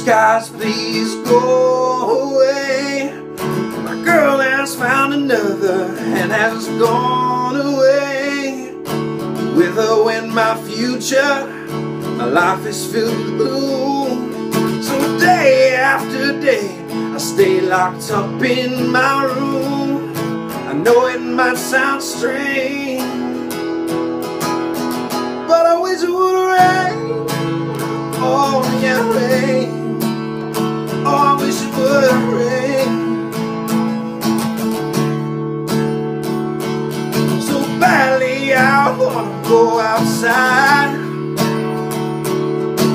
skies, please go away. My girl has found another and has gone away. With her went my future, my life is filled with gloom. So day after day I stay locked up in my room. I know it might sound strange, but I wish it would rain. Oh yeah, rain. Oh, I wish it would rain. So badly I wanna go outside,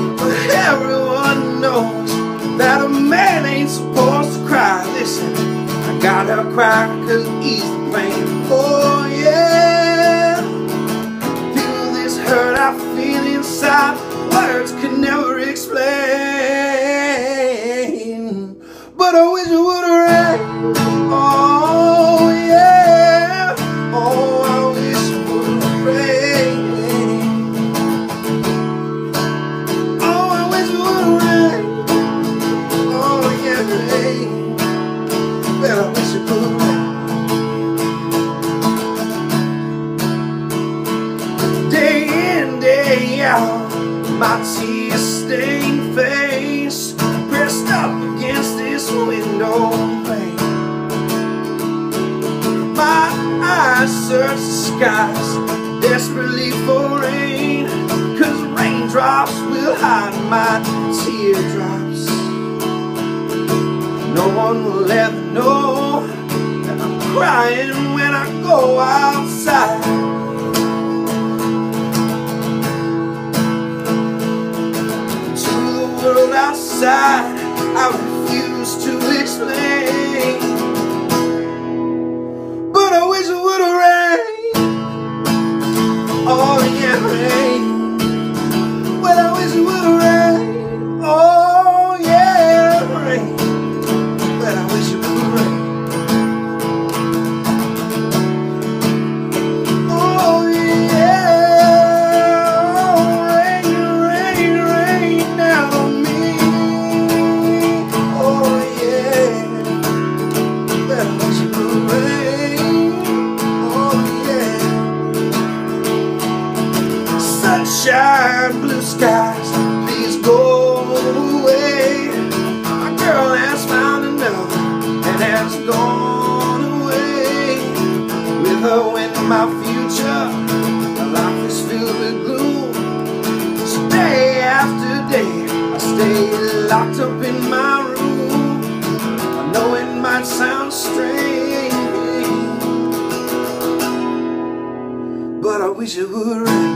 but everyone knows that a man ain't supposed to cry. Listen, I gotta cry cause he's the blame. Oh yeah, feel this hurt I feel inside, words can never explain. But I wish it would rain. Oh yeah, oh I wish it would rain. Oh I wish it would rain. Oh yeah, rain. But I wish it would rain. Day in, day out, my tear-stained face pressed up against this window pane. My eyes search the skies desperately for rain, cause raindrops will hide my teardrops. No one will ever know that I'm crying when I go outside. Outside, I refuse to explain. But I wish it would rain. Oh yeah, rain. But I wish it would rain. Oh yeah, rain. But I wish it would rain. Oh yeah, rain, rain, rain down on me. Sunshine, blue skies, please go away. My girl has found another and has gone away. With her went my future, my life is filled with gloom. So day after day I stay locked up in my room. I know it might sound strange, but I wish it would rain.